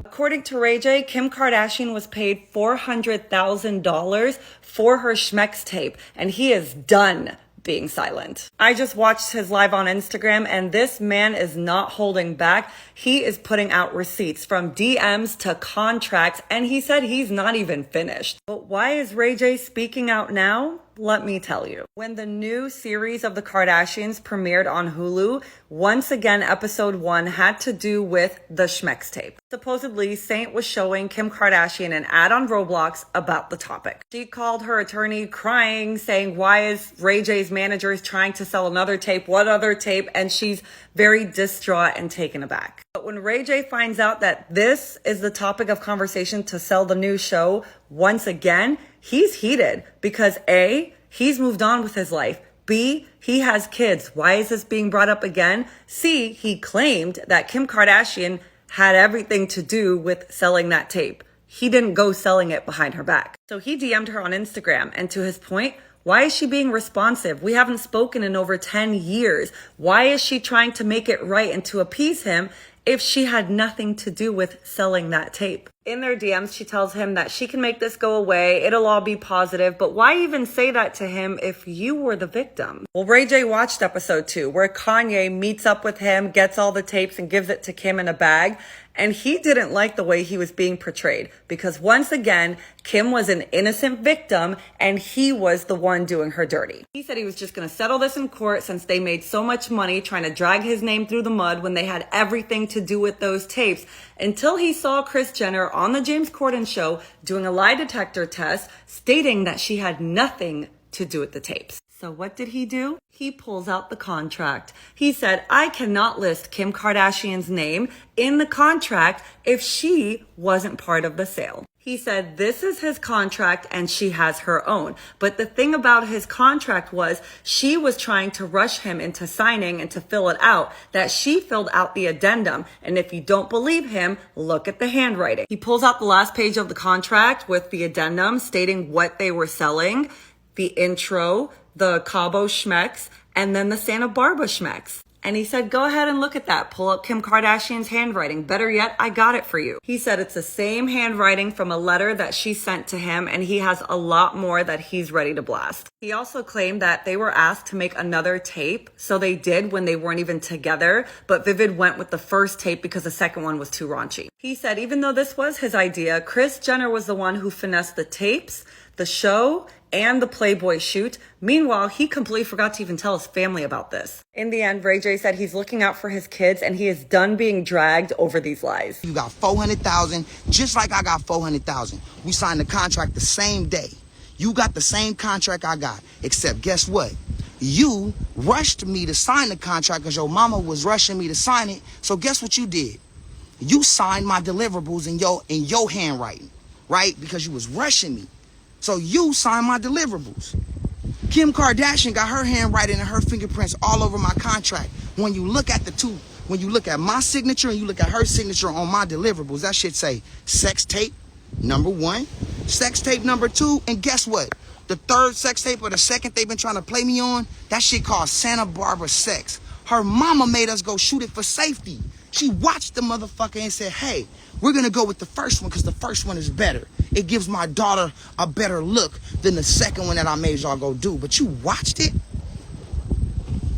According to Ray J, Kim Kardashian was paid $400,000 for her Schmex tape, and he is done being silent. I just watched his live on Instagram, and this man is not holding back. He is putting out receipts from DMs to contracts, and he said he's not even finished. But why is Ray J speaking out now? Let me tell you. When the new series of the Kardashians premiered on Hulu, once again, episode 1 had to do with the Schmex tape. Supposedly, Saint was showing Kim Kardashian an ad on Roblox about the topic. She called her attorney crying, saying, why is Ray J's manager trying to sell another tape? What other tape? And she's very distraught and taken aback. But when Ray J finds out that this is the topic of conversation to sell the new show, once again, he's heated because A, he's moved on with his life. B, he has kids. Why is this being brought up again? C, he claimed that Kim Kardashian had everything to do with selling that tape. He didn't go selling it behind her back. So he DM'd her on Instagram, and to his point, why is she being responsive? We haven't spoken in over 10 years. Why is she trying to make it right and to appease him if she had nothing to do with selling that tape? In their DMs, she tells him that she can make this go away. It'll all be positive. But why even say that to him if you were the victim? Well, Ray J watched episode 2 where Kanye meets up with him, gets all the tapes and gives it to Kim in a bag. And he didn't like the way he was being portrayed because once again, Kim was an innocent victim and he was the one doing her dirty. He said he was just going to settle this in court since they made so much money trying to drag his name through the mud when they had everything to do with those tapes until he saw Kris Jenner on the James Corden show doing a lie detector test stating that she had nothing to do with the tapes. So what did he do? He pulls out the contract. He said, I cannot list Kim Kardashian's name in the contract if she wasn't part of the sale. He said this is his contract and she has her own. But the thing about his contract was she was trying to rush him into signing and to fill it out, that she filled out the addendum. And if you don't believe him, look at the handwriting. He pulls out the last page of the contract with the addendum stating what they were selling, the intro, the Cabo Schmex, and then the Santa Barbara Schmex. And he said, go ahead and look at that. Pull up Kim Kardashian's handwriting. Better yet, I got it for you. He said it's the same handwriting from a letter that she sent to him, and he has a lot more that he's ready to blast. He also claimed that they were asked to make another tape, so they did when they weren't even together, but Vivid went with the first tape because the second one was too raunchy. He said even though this was his idea, Kris Jenner was the one who finessed the tapes, the show, and the Playboy shoot. Meanwhile, he completely forgot to even tell his family about this. In the end, Ray J said he's looking out for his kids and he is done being dragged over these lies. You got 400,000, just like I got 400,000. We signed the contract the same day. You got the same contract I got, except guess what? You rushed me to sign the contract because your mama was rushing me to sign it. So guess what you did? You signed my deliverables in your handwriting, right? Because you was rushing me. So you signed my deliverables. Kim Kardashian got her handwriting and her fingerprints all over my contract. When you look at the two, when you look at my signature and you look at her signature on my deliverables, that shit say sex tape number 1, sex tape number 2, and guess what? The third sex tape or the second they've been trying to play me on, that shit called Santa Barbara Sex. Her mama made us go shoot it for safety. She watched the motherfucker and said, hey, we're going to go with the first one because the first one is better. It gives my daughter a better look than the second one that I made y'all go do. But you watched it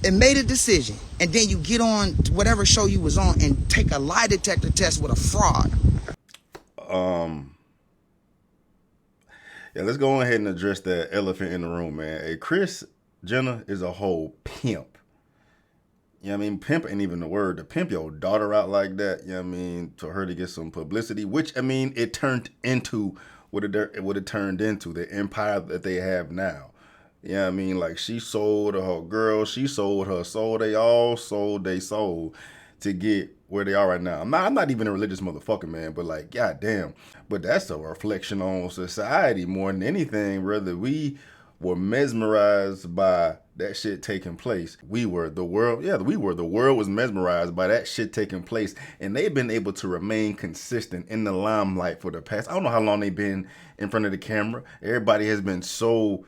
and made a decision. And then you get on whatever show you was on and take a lie detector test with a fraud. Yeah, let's go ahead and address that elephant in the room, man. Hey, Kris Jenner is a whole pimp. You know what I mean? Pimp ain't even the word. To pimp your daughter out like that, you know what I mean? To her to get some publicity, which, I mean, it turned into what it turned into, the empire that they have now. You know what I mean? Like, she sold her girl, she sold her soul. They all sold their soul to get where they are right now. I'm not even a religious motherfucker, man, but like, goddamn. But that's a reflection on society more than anything, brother. We were mesmerized by that shit taking place. The world was mesmerized by that shit taking place. And they've been able to remain consistent in the limelight for the past, I don't know how long they've been in front of the camera. Everybody has been so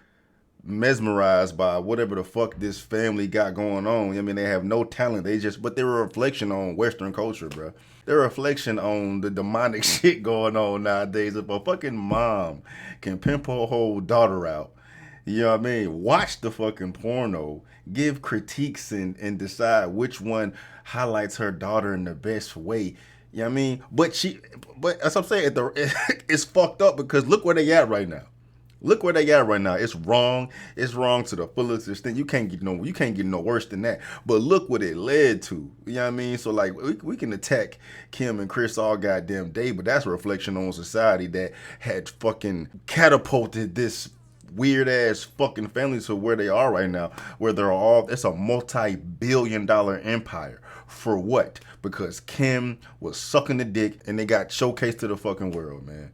mesmerized by whatever the fuck this family got going on. I mean, they have no talent. But they're a reflection on Western culture, bro. They're a reflection on the demonic shit going on nowadays. If a fucking mom can pimp her whole daughter out, you know what I mean? Watch the fucking porno, give critiques and decide which one highlights her daughter in the best way. You know what I mean? But as I'm saying, it's fucked up because look where they at right now. Look where they at right now. It's wrong. It's wrong to the fullest extent. You can't get no worse than that. But look what it led to. You know what I mean? So like we can attack Kim and Chris all goddamn day, but that's a reflection on society that had fucking catapulted this weird ass fucking family to where they are right now, where it's a multi-billion-dollar empire. For what? Because Kim was sucking the dick and they got showcased to the fucking world, man.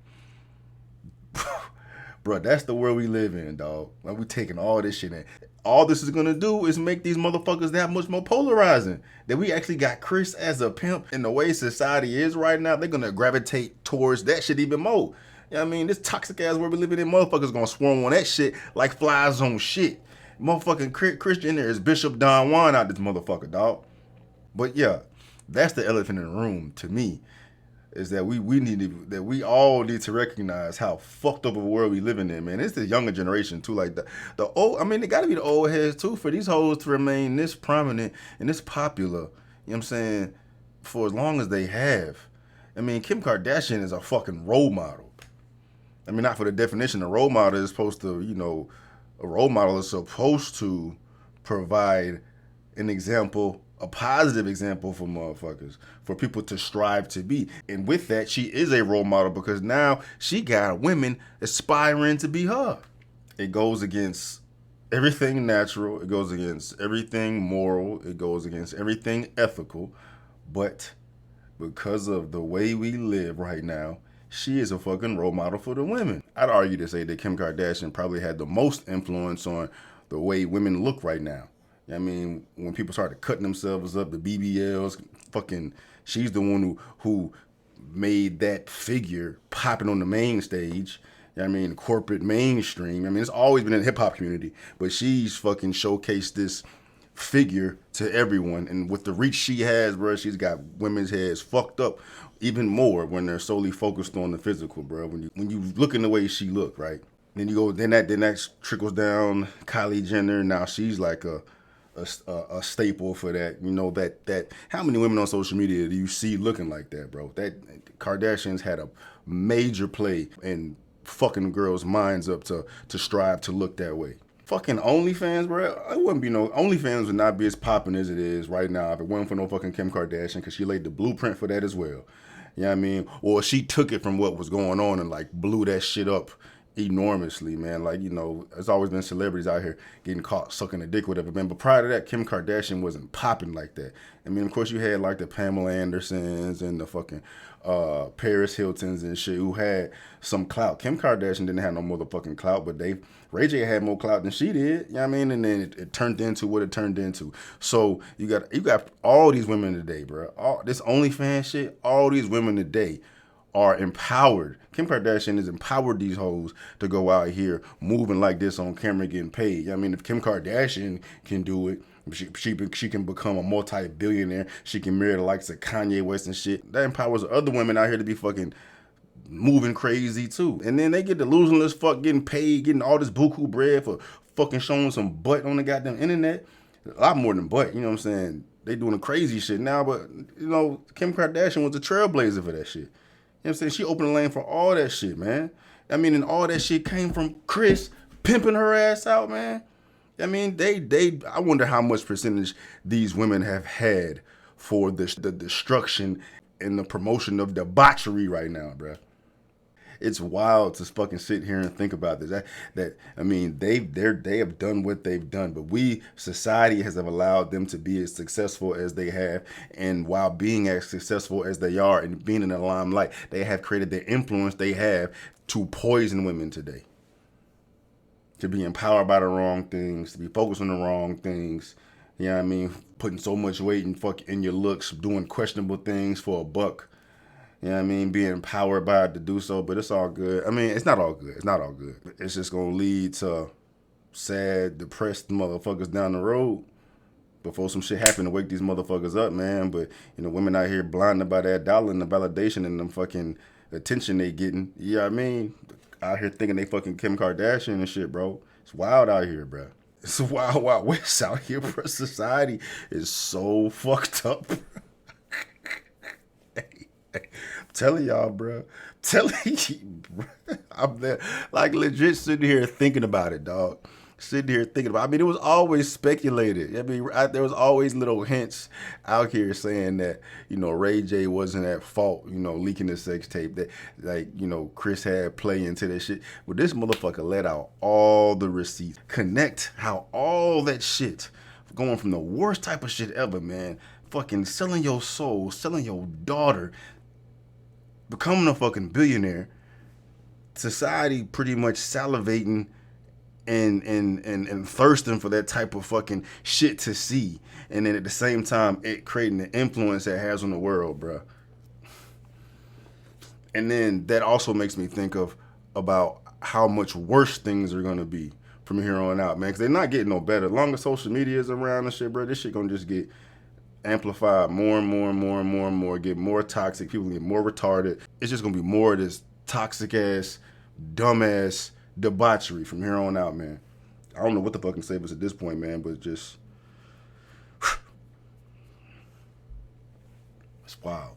Bro, that's the world we live in, dog. Like, we taking all this shit in. All this is gonna do is make these motherfuckers that much more polarizing. That we actually got Chris as a pimp. In the way society is right now, they're gonna gravitate towards that shit even more. You know what I mean? This toxic ass world we living in, motherfuckers gonna swarm on that shit like flies on shit. Motherfucking Chris Jenner is Bishop Don Juan out this motherfucker, dog. But yeah, that's the elephant in the room to me. Is that we all need to recognize how fucked up of a world we living in, man. It's the younger generation too, like the old. I mean, they got to be the old heads too for these hoes to remain this prominent and this popular. You know what I'm saying? For as long as they have. I mean, Kim Kardashian is a fucking role model. I mean, not for the definition. A role model is supposed to, a role model is supposed to provide an example, a positive example for motherfuckers, for people to strive to be. And with that, she is a role model because now she got women aspiring to be her. It goes against everything natural. It goes against everything moral. It goes against everything ethical. But because of the way we live right now, she is a fucking role model for the women. I'd argue to say that Kim Kardashian probably had the most influence on the way women look right now. I mean, when people started cutting themselves up, the BBLs, fucking, she's the one who made that figure popping on the main stage. I mean, corporate mainstream. I mean, it's always been in the hip hop community, but she's fucking showcased this figure to everyone. And with the reach she has, bro, she's got women's heads fucked up even more when they're solely focused on the physical, bro. When you look in the way she look, right? Then that trickles down. Kylie Jenner, now she's like a staple for that. That how many women on social media do you see looking like that, bro? That Kardashians had a major play in fucking girls' minds up to strive to look that way. Fucking OnlyFans, bro. It wouldn't be OnlyFans would not be as popping as it is right now if it wasn't for no fucking Kim Kardashian, because she laid the blueprint for that as well. You know what I mean? Or she took it from what was going on and like blew that shit up enormously, man. Like, there's always been celebrities out here getting caught sucking a dick, whatever, man. But prior to that, Kim Kardashian wasn't popping like that. I mean, of course, you had like the Pamela Andersons and the fucking Paris Hiltons and shit who had some clout. Kim Kardashian didn't have no motherfucking clout, but Ray J had more clout than she did. You know what I mean? And then it turned into what it turned into. So you got all these women today, bro. All this OnlyFans shit, all these women today are empowered. Kim Kardashian has empowered these hoes to go out here moving like this on camera getting paid. I mean, if Kim Kardashian can do it, she can become a multi-billionaire. She can marry the likes of Kanye West and shit. That empowers other women out here to be fucking moving crazy too. And then they get delusional as fuck, getting paid, getting all this buku bread for fucking showing some butt on the goddamn internet. A lot more than butt, you know what I'm saying? They doing the crazy shit now, but Kim Kardashian was a trailblazer for that shit. You know what I'm saying? She opened the lane for all that shit, man. I mean, and all that shit came from Chris pimping her ass out, man. I mean, I wonder how much percentage these women have had for the destruction and the promotion of debauchery right now, bruh. It's wild to fucking sit here and think about this. I mean, they have done what they've done, but society has allowed them to be as successful as they have, and while being as successful as they are and being in the limelight, they have created the influence they have to poison women today. To be empowered by the wrong things, to be focused on the wrong things. You know what I mean? Putting so much weight in your looks, doing questionable things for a buck. You know what I mean? Being empowered by it to do so, but it's all good. I mean, it's not all good. It's not all good. It's just going to lead to sad, depressed motherfuckers down the road. before some shit happen to wake these motherfuckers up, man. But, you know, women out here blinded by that dollar and the validation and the fucking attention they getting. You know what I mean? Out here thinking they fucking Kim Kardashian and shit, bro. It's wild out here, bro. It's wild, wild west out here, bro. Society is so fucked up, bro. I'm telling y'all, bro. I'm telling you, bro. I'm there, like, legit sitting here thinking about it, dog. Sitting here thinking about it. I mean, it was always speculated. I mean, there was always little hints out here saying that, you know, Ray J wasn't at fault, you know, leaking the sex tape, that, like, you know, Chris had play into that shit. But this motherfucker let out all the receipts. Connect how all that shit, going from the worst type of shit ever, man, fucking selling your soul, selling your daughter, becoming a fucking billionaire, society pretty much salivating and thirsting for that type of fucking shit to see, and then at the same time it creating the influence that it has on the world, bruh. And then that also makes me think about how much worse things are gonna be from here on out, man, because they're not getting no better. As long as social media is around and shit, bro, this shit gonna just get amplified more and more and more and more and more, get more toxic, people get more retarded. It's just gonna be more of this toxic ass, dumb ass debauchery from here on out, man. I don't know what the fucking save us at this point, man, but just it's wild.